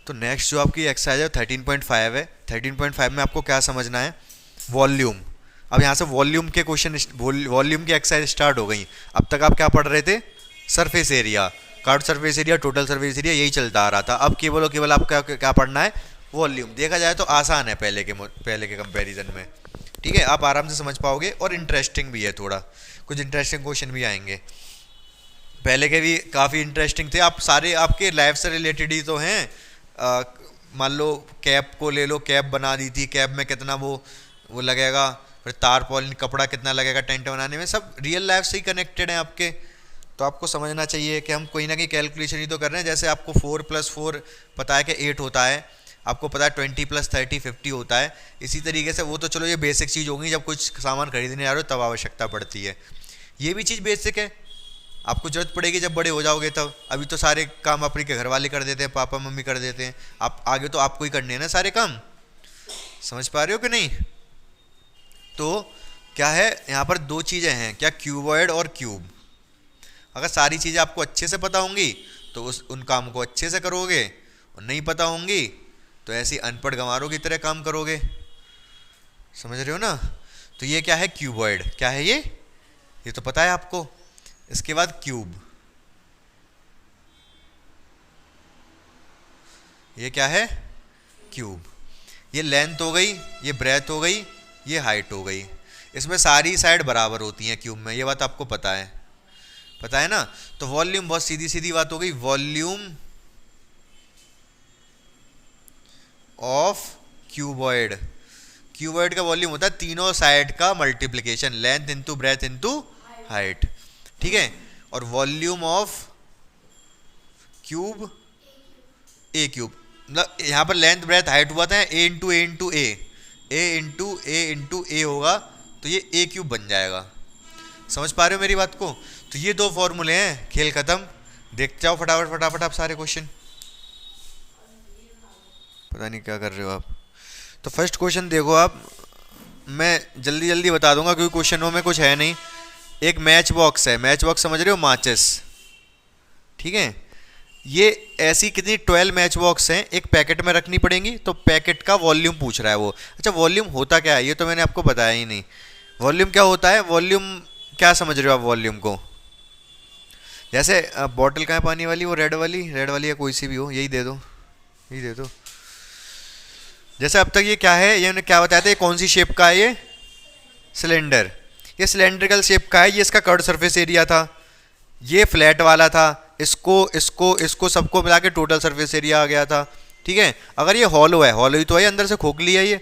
तो नेक्स्ट जो आपकी एक्सरसाइज है 13.5 है। 13.5 में आपको क्या समझना है, वॉल्यूम। अब यहाँ से वॉल्यूम के क्वेश्चन, वॉल्यूम की एक्सरसाइज स्टार्ट हो गई। अब तक आप क्या पढ़ रहे थे, surface area, card surface area, total surface area, यही चलता आ रहा था। अब केवल और केवल आप क्या पढ़ना है, वॉल्यूम। देखा जाए तो आसान है पहले के कंपैरिजन में। ठीक है, आप आराम से समझ पाओगे और इंटरेस्टिंग भी है थोड़ा, कुछ इंटरेस्टिंग क्वेश्चन भी आएंगे। पहले के भी काफ़ी इंटरेस्टिंग थे। आप सारे आपके लाइफ से रिलेटेड ही तो हैं। मान लो कैप को ले लो, कैप बना दी थी, कैप में कितना वो लगेगा, फिर तारपॉलिन कपड़ा कितना लगेगा टेंट बनाने में, सब रियल लाइफ से ही कनेक्टेड हैं आपके। तो आपको समझना चाहिए कि हम कोई ना कोई कैलकुलेशन ही तो कर रहे हैं। जैसे आपको 4 + 4 पता है कि 8 होता है, आपको पता है 20 + 30 50 होता है। इसी तरीके से वो तो चलो ये बेसिक चीज़ होगी, जब कुछ सामान खरीदने जा रहे हो तब आवश्यकता पड़ती है। ये भी चीज़ बेसिक है, आपको जरूरत पड़ेगी जब बड़े हो जाओगे तब। अभी तो सारे काम अपने के घर वाले कर देते हैं, पापा मम्मी कर देते हैं। आप आगे तो आपको ही करने हैं ना सारे काम। समझ पा रहे हो कि नहीं? तो क्या है, यहाँ पर दो चीज़ें हैं, क्या, क्यूबॉइड और क्यूब। अगर सारी चीज़ें आपको अच्छे से पता होंगी तो उन काम को अच्छे से करोगे, और नहीं पता होंगी तो ऐसी अनपढ़ गंवारों की तरह काम करोगे। समझ रहे हो ना? तो ये क्या है, क्यूबॉइड। क्या है ये तो पता है आपको। इसके बाद क्यूब, ये क्या है, क्यूब। ये लेंथ हो गई, ये ब्रेथ हो गई, ये हाइट हो गई। इसमें सारी साइड बराबर होती हैं क्यूब में, ये बात आपको पता है ना? तो वॉल्यूम बहुत सीधी सीधी बात हो गई, वॉल्यूम ऑफ क्यूबॉइड। क्यूबॉइड का वॉल्यूम होता है तीनों साइड का multiplication, length into breadth into height. ठीक है, और volume of cube, A cube, मतलब यहाँ पर लेंथ ब्रेथ हाइट हुआ था, ए इंटू ए इंटू ए, ए इंटू ए इंटू ए होगा, तो ये ए क्यूब बन जाएगा। समझ पा रहे हो मेरी बात को? तो ये दो फॉर्मूले हैं, खेल खत्म। देखते जाओ फटाफट फटाफट आप सारे क्वेश्चन। पता नहीं क्या कर रहे हो आप। तो फर्स्ट क्वेश्चन देखो आप, मैं जल्दी जल्दी बता दूंगा क्योंकि क्वेश्चनों में कुछ है नहीं। एक मैच बॉक्स है, मैच बॉक्स समझ रहे हो, माचिस। ठीक है, ये ऐसी कितनी 12 मैच बॉक्स हैं, एक पैकेट में रखनी पड़ेंगी। तो पैकेट का वॉल्यूम पूछ रहा है वो। अच्छा, वॉल्यूम होता क्या है ये तो मैंने आपको बताया ही नहीं। वॉल्यूम क्या होता है, वॉल्यूम क्या समझ रहे हो आप वॉल्यूम को? जैसे बॉटल कहाँ है पानी वाली, वो रेड वाली या कोई सी भी हो, यही दे दो। जैसे अब तक ये क्या है, ये क्या बताया था, ये कौन सी शेप का है, ये सिलेंडर। ये सिलेंड्रिकल शेप का है, ये इसका कर्व सरफेस एरिया था, ये फ्लैट वाला था, इसको सबको मिला के टोटल सरफेस एरिया आ गया था। ठीक है, अगर ये हॉलो है, हॉलो ही तो है, अंदर से खोखली है ये,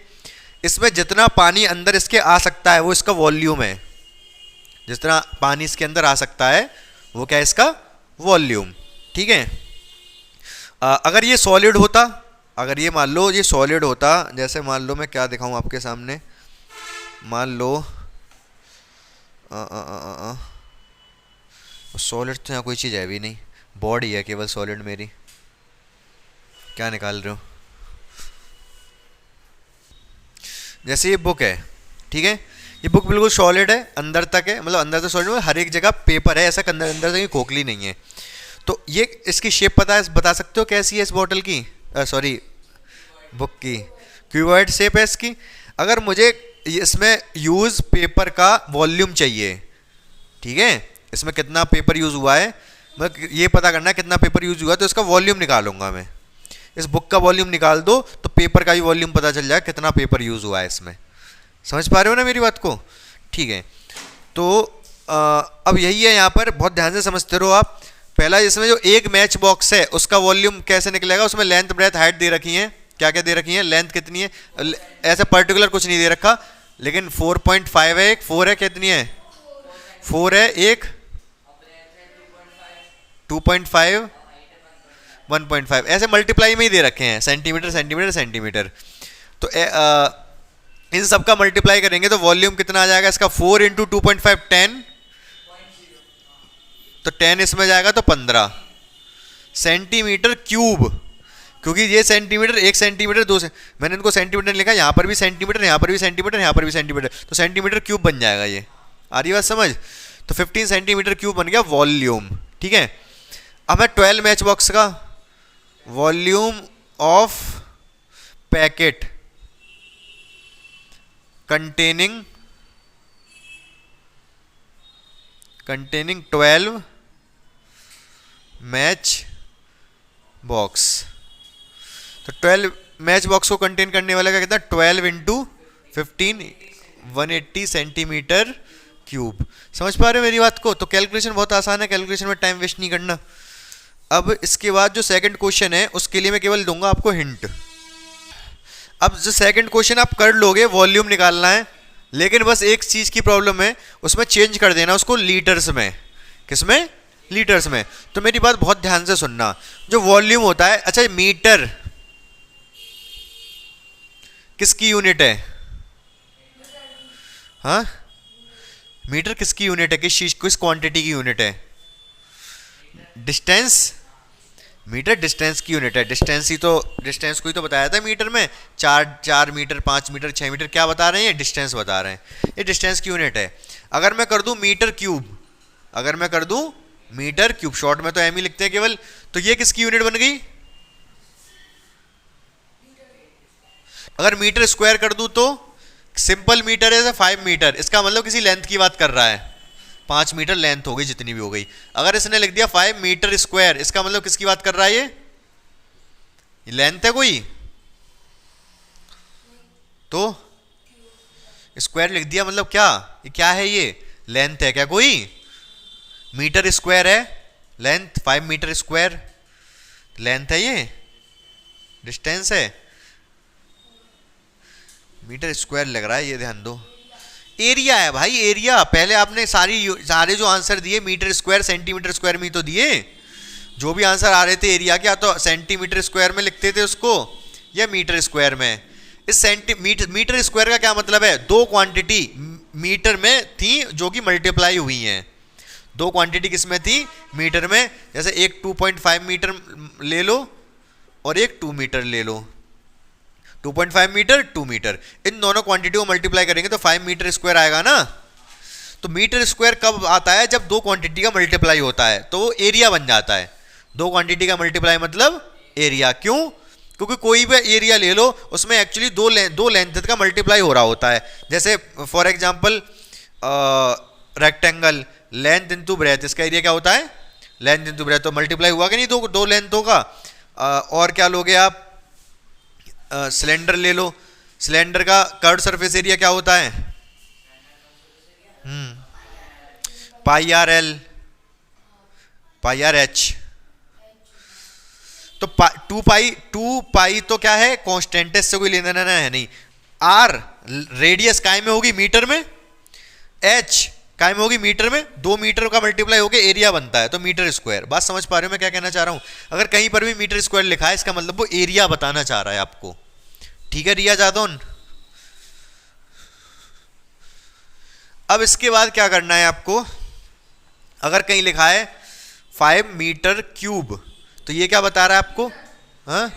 इसमें जितना पानी अंदर इसके आ सकता है वो इसका वॉल्यूम है। जितना पानी इसके अंदर आ सकता है वो क्या है, इसका वॉल्यूम। ठीक है, अगर ये सॉलिड होता, अगर ये मान लो ये सॉलिड होता, जैसे मान लो मैं क्या दिखाऊं आपके सामने, मान लो सॉलिड तो यहाँ कोई चीज़ है भी नहीं, बॉडी है केवल सॉलिड मेरी। क्या निकाल रहे हो? जैसे ये बुक है, ठीक है, ये बुक बिल्कुल सॉलिड है, अंदर तक है, मतलब अंदर से सॉलिड, हर एक जगह पेपर है, ऐसा अंदर से खोखली नहीं है। तो ये इसकी शेप पता है, बता सकते हो कैसी है इस बॉटल की, सॉरी बुक की? क्यूबॉइड शेप है इसकी। अगर मुझे इसमें यूज़ पेपर का वॉल्यूम चाहिए, ठीक है, इसमें कितना पेपर यूज़ हुआ है, मतलब ये पता करना है कितना पेपर यूज़ हुआ है, तो इसका वॉल्यूम निकालूंगा मैं। इस बुक का वॉल्यूम निकाल दो तो पेपर का भी वॉल्यूम पता चल जाए कितना पेपर यूज़ हुआ है इसमें। समझ पा रहे हो ना मेरी बात को? ठीक है, तो अब यही है, यहाँ पर बहुत ध्यान से समझते रहो आप। पहला, इसमें जो एक मैच बॉक्स है उसका वॉल्यूम कैसे निकलेगा, उसमें लेंथ ब्रेथ हाइट दे रखी है, क्या क्या दे रखी है, लेंथ कितनी है, ऐसा पर्टिकुलर कुछ नहीं दे रखा, लेकिन 4.5 है, एक 4 है, कितनी है, 4 है, एक 2.5, 1.5, ऐसे मल्टीप्लाई में ही दे रखे हैं, सेंटीमीटर सेंटीमीटर सेंटीमीटर। तो इन सब का मल्टीप्लाई करेंगे तो वॉल्यूम कितना आ जाएगा इसका, 4 इंटू 2.5 10, तो 10 इसमें जाएगा तो 15 सेंटीमीटर क्यूब। क्योंकि ये सेंटीमीटर, एक सेंटीमीटर, दो से मैंने इनको सेंटीमीटर लिखा, यहाँ पर भी सेंटीमीटर, यहाँ पर भी सेंटीमीटर, यहाँ पर भी सेंटीमीटर, तो सेंटीमीटर क्यूब बन जाएगा ये। आ रही बात समझ? तो 15 सेंटीमीटर क्यूब बन गया वॉल्यूम। ठीक है, अब मैं 12 मैच बॉक्स का volume of packet containing 12 match box. तो 12 मैच बॉक्स को कंटेन करने वाला क्या कहता है, 12 इंटू 15 180 सेंटीमीटर क्यूब। समझ पा रहे हो मेरी बात को? तो कैलकुलेशन बहुत आसान है, कैलकुलेशन में टाइम वेस्ट नहीं करना। अब इसके बाद जो सेकंड क्वेश्चन है उसके लिए मैं केवल दूंगा आपको हिंट। अब जो सेकंड क्वेश्चन आप कर लोगे, वॉल्यूम निकालना है, लेकिन बस एक चीज की प्रॉब्लम है, उसमें चेंज कर देना उसको लीटर्स में। किसमें? लीटर्स में। तो मेरी बात बहुत ध्यान से सुनना। जो वॉल्यूम होता है, अच्छा मीटर किसकी यूनिट है? हाँ, मीटर किसकी यूनिट है? किस क्वांटिटी की यूनिट है? डिस्टेंस। मीटर डिस्टेंस की यूनिट है। डिस्टेंस को ही तो बताया था मीटर में। 4 मीटर, 5 मीटर, 6 मीटर, क्या बता रहे हैं? ये डिस्टेंस बता रहे हैं, ये डिस्टेंस की यूनिट है। अगर मैं कर दूं मीटर क्यूब, शॉर्ट में तो एम ही लिखते हैं केवल, तो ये किसकी यूनिट बन गई? अगर मीटर स्क्वायर कर दूं तो सिंपल मीटर है 5 मीटर, इसका मतलब किसी लेंथ की बात कर रहा है। 5 मीटर लेंथ हो गई, जितनी भी हो गई। अगर इसने लिख दिया 5 मीटर स्क्वायर, इसका मतलब किसकी बात कर रहा है? ये लेंथ है कोई? तो स्क्वायर लिख दिया मतलब क्या? ये क्या है? ये लेंथ है क्या कोई? मीटर स्क्वायर है लेंथ, 5 मीटर स्क्वायर लेंथ है, ये डिस्टेंस है। मीटर स्क्वायर लग रहा है, ये ध्यान दो। एरिया है भाई, एरिया। पहले आपने सारे जो आंसर दिए मीटर स्क्वायर सेंटीमीटर स्क्वायर में ही तो दिए। जो भी आंसर आ रहे थे एरिया के, या तो सेंटीमीटर स्क्वायर में लिखते थे उसको या मीटर स्क्वायर में। इस मीटर स्क्वायर का क्या मतलब है? दो क्वांटिटी मीटर में थी जो कि मल्टीप्लाई हुई हैं। दो क्वांटिटी किस में थी? मीटर में। जैसे एक 2.5 मीटर ले लो और एक 2 मीटर ले लो। 2.5 मीटर 2 मीटर, इन दोनों क्वांटिटी को मल्टीप्लाई करेंगे तो 5 मीटर स्क्वायर आएगा ना। तो मीटर स्क्वायर कब आता है? जब दो क्वांटिटी का मल्टीप्लाई होता है, तो वो एरिया बन जाता है। दो क्वांटिटी का मल्टीप्लाई मतलब एरिया। क्यों? क्योंकि कोई भी एरिया ले लो, उसमें एक्चुअली दो लेंथ का मल्टीप्लाई हो रहा होता है। जैसे for example rectangle, length into breadth, इसका एरिया क्या होता है? Length into breadth. तो मल्टीप्लाई हुआ कि नहीं दो लेंथों का। और क्या लोगे आप? सिलेंडर ले लो, सिलेंडर का कर्व सरफेस एरिया क्या होता है? पाई आर एल, पाई आर एच। तो 2 पाई तो क्या है? कांस्टेंट है, इससे कोई लेना देना है नहीं। आर रेडियस काय में होगी? मीटर में। एच काय में होगी? मीटर में। 2 मीटर का मल्टीप्लाई होकर एरिया बनता है, तो मीटर स्क्वायर। बात समझ पा रहे हो मैं क्या कहना चाह रहा हूं? अगर कहीं पर भी मीटर स्क्वायर लिखा है, इसका मतलब वो एरिया बताना चाह रहा है आपको। ठीक है रिया जादौन? अब इसके बाद क्या करना है आपको? अगर कहीं लिखा है 5 मीटर क्यूब, तो ये क्या बता रहा है आपको? हाँ,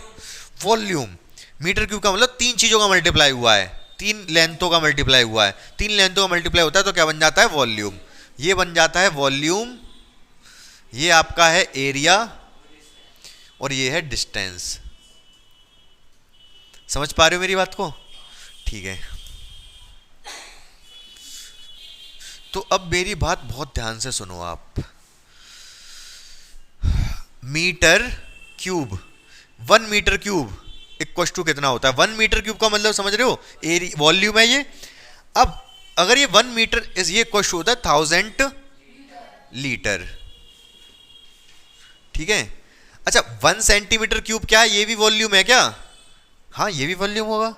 वॉल्यूम। मीटर क्यूब का मतलब 3 चीजों का मल्टीप्लाई हुआ है, 3 लेंथों का मल्टीप्लाई हुआ है। 3 लेंथों का मल्टीप्लाई होता है तो क्या बन जाता है? वॉल्यूम। ये बन जाता है वॉल्यूम, ये आपका है एरिया, और ये है डिस्टेंस। समझ पा रहे हो मेरी बात को? ठीक है। तो अब मेरी बात बहुत ध्यान से सुनो आप। Meter cube, 1 meter cube equal to कितना होता है? 1 मीटर क्यूब का मतलब समझ रहे हो? एरिया, वॉल्यूम है ये। अब अगर ये 1 मीटर ये इक्वल टू होता है 1000 लीटर। ठीक है। अच्छा 1 सेंटीमीटर क्यूब क्या है? ये भी वॉल्यूम है क्या? हाँ, ये भी वॉल्यूम होगा।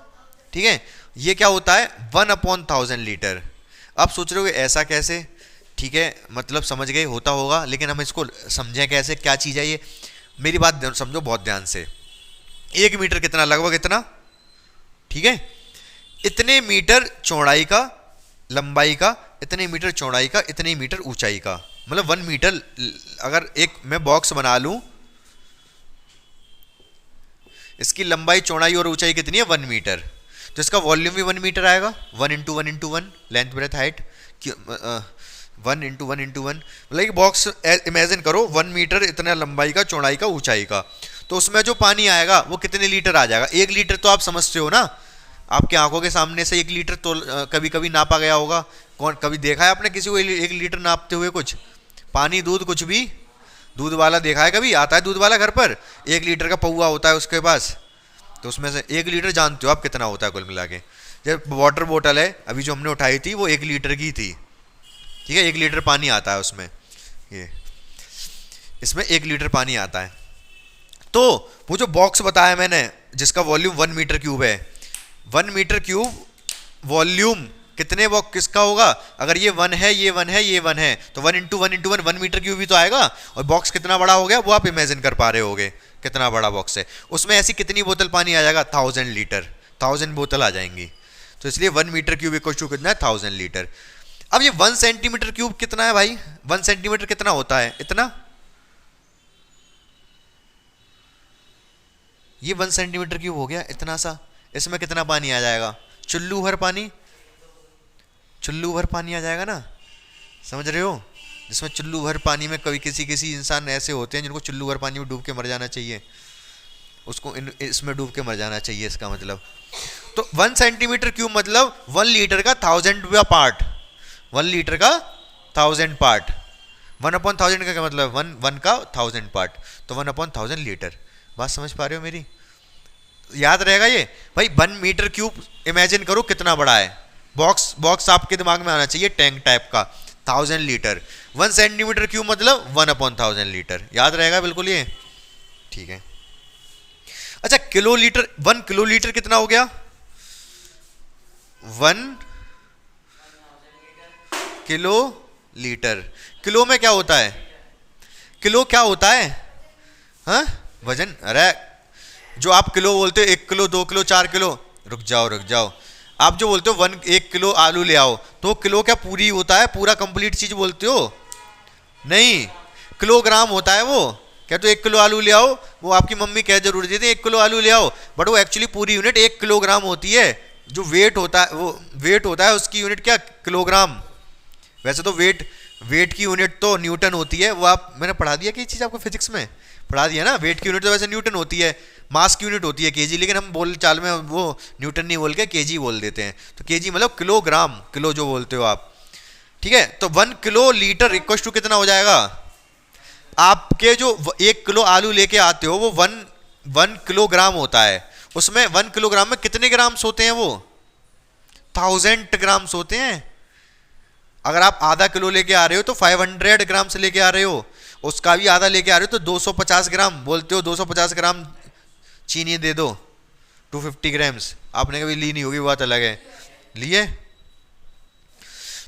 ठीक है। ये क्या होता है? 1/1000 लीटर। अब सोच रहे हो ऐसा कैसे? ठीक है, मतलब समझ गए, होता होगा, लेकिन हम इसको समझें कैसे, क्या चीज़ है ये? मेरी बात समझो बहुत ध्यान से। 1 मीटर कितना? लगभग इतना। ठीक है। इतने मीटर चौड़ाई का, लंबाई का, इतने मीटर चौड़ाई का, इतने मीटर ऊंचाई का, मतलब 1 मीटर। अगर एक मैं बॉक्स बना लूं, इसकी लंबाई चौड़ाई और ऊंचाई कितनी है? 1 मीटर। तो इसका वॉल्यूम भी 1 मीटर आएगा। 1 × 1 × 1 लेंथ ब्रेथ हाइट। 1 × 1 मतलब एक बॉक्स इमेजिन करो 1 मीटर इतना लंबाई का, चौड़ाई का, ऊंचाई का। तो उसमें जो पानी आएगा वो कितने लीटर आ जाएगा? 1 लीटर तो आप समझते हो ना, आपके आंखों के सामने से 1 लीटर तो कभी कभी नापा गया होगा। कौन कभी देखा है आपने किसी को 1 लीटर नापते हुए? कुछ पानी, दूध, कुछ भी? दूध वाला देखा है कभी? आता है दूध वाला घर पर, 1 लीटर का पौवा होता है उसके पास, तो उसमें से 1 लीटर जानते हो आप कितना होता है कुल मिला के? जब वाटर बोतल है अभी जो हमने उठाई थी वो 1 लीटर की थी, ठीक है, 1 लीटर पानी आता है उसमें, ये इसमें 1 लीटर पानी आता है। तो वो जो बॉक्स बताया मैंने जिसका वॉल्यूम 1 मीटर क्यूब है, 1 मीटर क्यूब वॉल्यूम कितने बॉक्स किसका होगा? अगर ये 1 है, ये 1 है, ये 1 है, तो 1 × 1 × 1 1 मीटर क्यूब ही तो आएगा। और बॉक्स कितना बड़ा हो गया वो आप इमेजिन कर पा रहे होगे कितना बड़ा बॉक्स है। उसमें ऐसी कितनी बोतल पानी आ जाएगा? 1000 लीटर, 1000 बोतल आ जाएंगी। तो इसलिए 1 मीटर क्यूब इक्वल टू कितना है? 1000 लीटर। अब ये 1 सेंटीमीटर क्यूब कितना है भाई? 1 सेंटीमीटर कितना होता है? इतना, ये 1 सेंटीमीटर क्यूब हो गया इतना सा। इसमें कितना पानी आ जाएगा? चुल्लू भर पानी, चुल्लू भर पानी आ जाएगा ना, समझ रहे हो? जिसमें चुल्लू भर पानी में कभी किसी किसी इंसान ऐसे होते हैं जिनको चुल्लू भर पानी में डूब के मर जाना चाहिए, उसको इसमें डूब के मर जाना चाहिए, इसका मतलब। तो 1 सेंटीमीटर क्यूब मतलब 1 लीटर का 1000वां पार्ट, 1 लीटर का 1000 पार्ट। 1/1000 का क्या मतलब? 1 का 1000 पार्ट, तो 1/1000 लीटर। बात समझ पा रहे हो मेरी? याद रहेगा ये भाई। 1 मीटर क्यूब इमेजिन करो कितना बड़ा है। बॉक्स, बॉक्स आपके दिमाग में आना चाहिए टैंक टाइप का, 1000 लीटर। 1 सेंटीमीटर क्यूब मतलब 1/1000 लीटर। याद रहेगा बिल्कुल ये, ठीक है। अच्छा, किलोलीटर, 1 किलोलीटर कितना हो गया? 1 किलो लीटर। किलो में क्या होता है? किलो क्या होता है? हाँ, वजन। अरे जो आप किलो बोलते हो, 1 किलो, 2 किलो, 4 किलो, रुक जाओ रुक जाओ, आप जो बोलते हो 1 किलो आलू ले आओ, तो किलो क्या पूरी होता है? पूरा कंप्लीट चीज बोलते हो? नहीं, किलोग्राम होता है वो। क्या तो 1 किलो आलू ले आओ, वो आपकी मम्मी कह जरूर देती है 1 किलो आलू ले आओ, बट वो एक्चुअली पूरी यूनिट 1 किलोग्राम होती है। जो वेट होता है, वो वेट होता है, उसकी यूनिट क्या? किलोग्राम। वैसे तो वेट की यूनिट तो न्यूटन होती है, वो आप, मैंने पढ़ा दिया कि चीज़ आपको फिजिक्स में पढ़ा दिया ना। वेट की यूनिट तो वैसे न्यूटन होती है, मास की यूनिट होती है केजी, लेकिन हम बोल चाल में वो न्यूटन नहीं बोल के केजी बोल देते हैं। तो केजी मतलब किलोग्राम, किलो जो बोलते हो आप, ठीक है। तो 1 किलो लीटर इक्वल टू कितना हो जाएगा? आपके जो 1 किलो आलू लेके आते हो वो 1 किलोग्राम होता है। उसमें 1 किलोग्राम में कितने ग्राम्स होते हैं? वो 1000 ग्राम्स होते हैं। अगर आप आधा किलो लेके आ रहे हो तो 500 ग्राम से लेके आ रहे हो, उसका भी आधा लेके आ रहे हो तो 250 ग्राम बोलते हो। 250 ग्राम चीनी दे दो, 250 ग्राम्स। आपने कभी ली नहीं होगी, बात अलग है, लिए।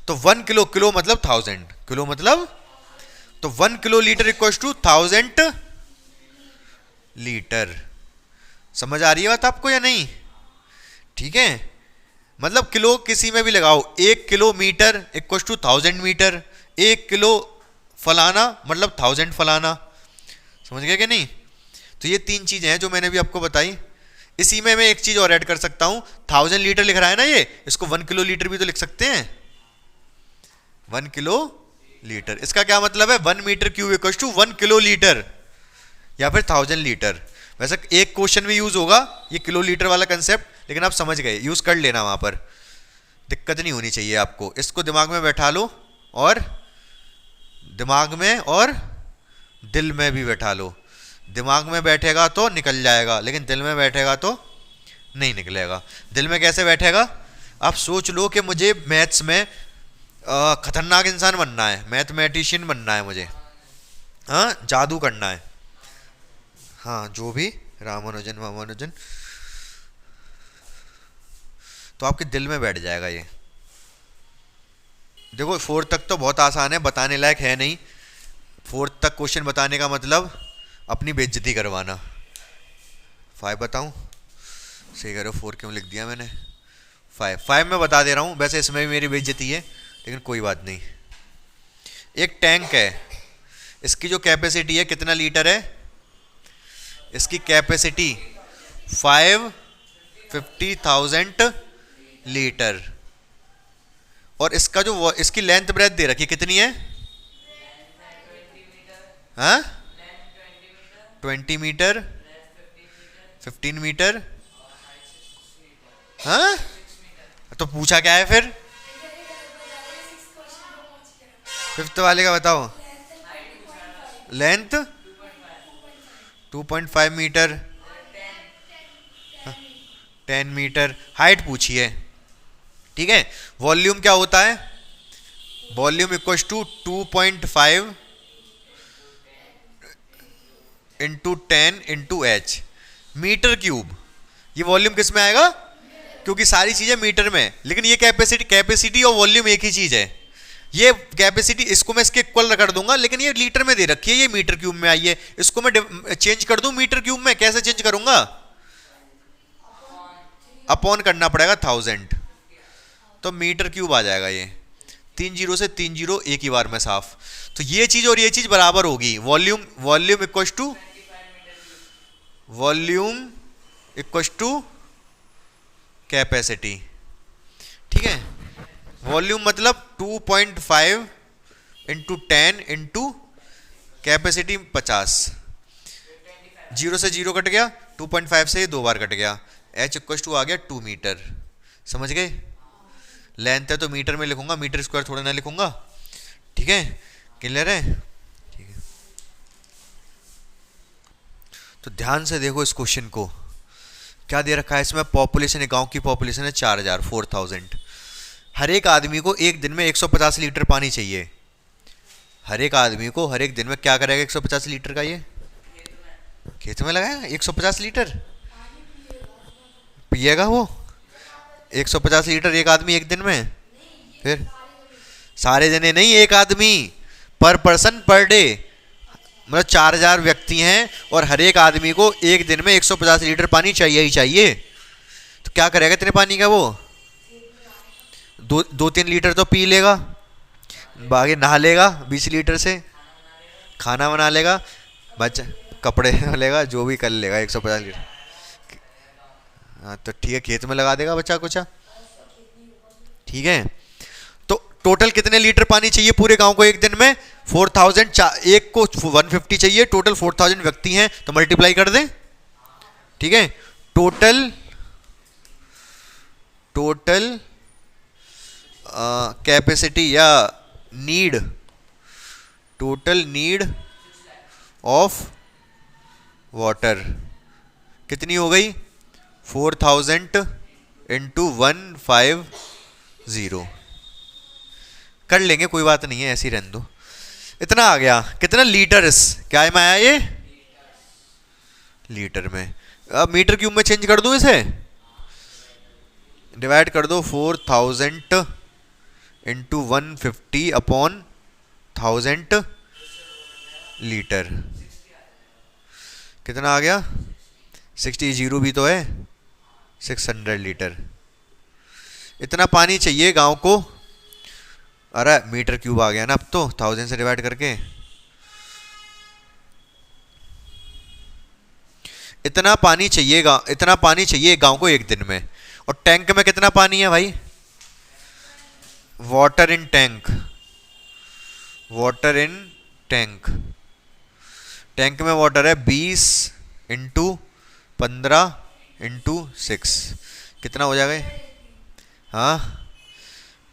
तो 1 किलो, किलो मतलब 1000, किलो मतलब, तो 1 kilo liter equal to 1000 liter. समझ आ रही है बात आपको या नहीं? ठीक है, मतलब किलो किसी में भी लगाओ। 1 kilometer equal to 1000 meter, 1 kilo फलाना मतलब 1000 फलाना। समझ गए कि नहीं? तो ये 3 चीजें हैं जो मैंने भी आपको बताई। इसी में मैं एक चीज और ऐड कर सकता हूं, 1000 लीटर लिख रहा है ना ये, इसको 1 किलो लीटर भी तो लिख सकते हैं। 1 किलो लीटर, इसका क्या मतलब है? 1 meter cube equal to 1 kilo liter या फिर 1000 लीटर। वैसे एक क्वेश्चन में यूज होगा ये किलो लीटर वाला कंसेप्ट, लेकिन आप समझ गए, यूज कर लेना, वहां पर दिक्कत नहीं होनी चाहिए आपको। इसको दिमाग में बैठा लो, और दिमाग में और दिल में भी बैठा लो। दिमाग में बैठेगा तो निकल जाएगा, लेकिन दिल में बैठेगा तो नहीं निकलेगा। दिल में कैसे बैठेगा? आप सोच लो कि मुझे मैथ्स में खतरनाक इंसान बनना है, मैथमेटिशियन बनना है मुझे, हाँ, जादू करना है, हाँ, जो भी रामानुजन वामानुजन, तो आपके दिल में बैठ जाएगा ये। देखो 4 तक तो बहुत आसान है, बताने लायक है नहीं। 4 तक क्वेश्चन बताने का मतलब अपनी बेइज्जती करवाना। 5 बताऊं? सही कह रहे हो, 4 क्यों लिख दिया मैंने? 5 मैं बता दे रहा हूं, वैसे इसमें भी मेरी बेइज्जती है, लेकिन कोई बात नहीं। एक टैंक है, इसकी जो कैपेसिटी है कितना लीटर है? इसकी कैपेसिटी 550,000 लीटर। और इसका जो इसकी लेंथ ब्रेथ दे रखी कितनी है? हाँ, 20 मीटर, 15 मीटर। हाँ, तो पूछा क्या है फिर? फिफ्थ वाले का बताओ। Length 2.5 metre, 10 metre. हाइट पूछी है, ठीक है। वॉल्यूम क्या होता है? Volume equal to 2.5 into 10 into H meter cube. ये वॉल्यूम किस में आएगा? क्योंकि सारी चीजें मीटर में, लेकिन ये कैपेसिटी और वॉल्यूम एक ही चीज है। ये कैपेसिटी इसको मैं इसके इक्वल कर दूंगा, लेकिन ये लीटर में दे रखी है, ये मीटर क्यूब में आई है। इसको मैं चेंज कर दूं मीटर क्यूब में, कैसे चेंज करूंगा? अपॉन करना पड़ेगा 1000, तो मीटर क्यूब आ जाएगा। ये 3 जीरो से 3 जीरो एक ही बार में साफ। तो ये चीज और ये चीज बराबर होगी। वॉल्यूम इक्वल टू कैपेसिटी, ठीक है। वॉल्यूम मतलब 2.5 इंटू 10 इंटू कैपेसिटी 50। जीरो से जीरो कट गया, 2.5 से 2 बार कट गया। एच इक्वल टू आ गया 2 मीटर। समझ गए? लेंथ है तो मीटर में लिखूंगा, मीटर स्क्वायर थोड़ा ना लिखूंगा, ठीक है। क्लियर है? ठीक है। तो ध्यान से देखो इस क्वेश्चन को, क्या दे रखा है इसमें? पॉपुलेशन है, गांव की पॉपुलेशन है 4000। हर एक आदमी को एक दिन में 150 लीटर पानी चाहिए। हर एक आदमी को हर एक दिन में क्या करेगा? 150 लीटर का ये खेत में लगाएगा। 150 लीटर पिएगा वो। 150 लीटर एक आदमी एक दिन में। फिर सारे जने नहीं, एक आदमी पर पर्सन पर डे, मतलब 4000 व्यक्ति हैं और हर एक आदमी को एक दिन में 150 लीटर पानी चाहिए ही चाहिए। तो क्या करेगा इतने पानी का? वो 2-3 लीटर तो पी लेगा, बाकी नहा लेगा 20 लीटर से, खाना बना लेगा, बच्चा कपड़े लेगा, जो भी कर लेगा 150 लीटर। हाँ तो ठीक है, खेत में लगा देगा बच्चा कुछ, ठीक है। तो टोटल कितने लीटर पानी चाहिए पूरे गांव को एक दिन में? 4000। एक को 150 चाहिए, टोटल 4000 व्यक्ति हैं, तो मल्टीप्लाई कर दें, ठीक है। टोटल कैपेसिटी या need, total need of water कितनी हो गई? 4000 इंटू 150। कर लेंगे, कोई बात नहीं है, ऐसी रहने दो। इतना आ गया। कितना लीटर्स? क्या में आया ये? लीटर में। अब मीटर क्यूब में चेंज कर दूं, इसे डिवाइड कर दो 4000 इंटू 150 अपॉन 1000 लीटर। कितना आ गया? 60, जीरो भी तो है, 600 लीटर। इतना पानी चाहिए गांव को। अरे मीटर क्यूब आ गया ना अब तो, 1000 से डिवाइड करके। इतना पानी चाहिए गांव को एक दिन में। और टैंक में कितना पानी है भाई? वाटर इन टैंक, टैंक में वाटर है 20 इंटू 15 इंटू 6। कितना हो जाएगा? हाँ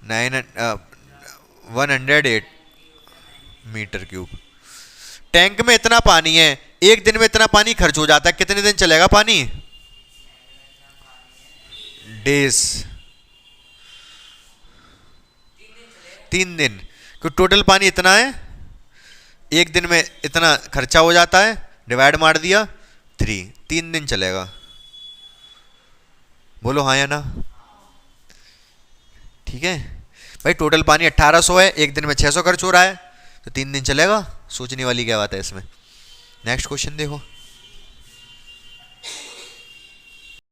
108 मीटर क्यूब। टैंक में इतना पानी है, एक दिन में इतना पानी खर्च हो जाता है। कितने दिन चलेगा पानी? डेज, 3 दिन। क्योंकि टोटल पानी इतना है, एक दिन में इतना खर्चा हो जाता है, डिवाइड मार दिया 3 दिन चलेगा। बोलो हाँ या ना? ठीक है भाई। टोटल पानी 1800 है, एक दिन में 600 खर्च हो रहा है, तो 3 दिन चलेगा। सोचने वाली क्या बात है इसमें। नेक्स्ट क्वेश्चन देखो।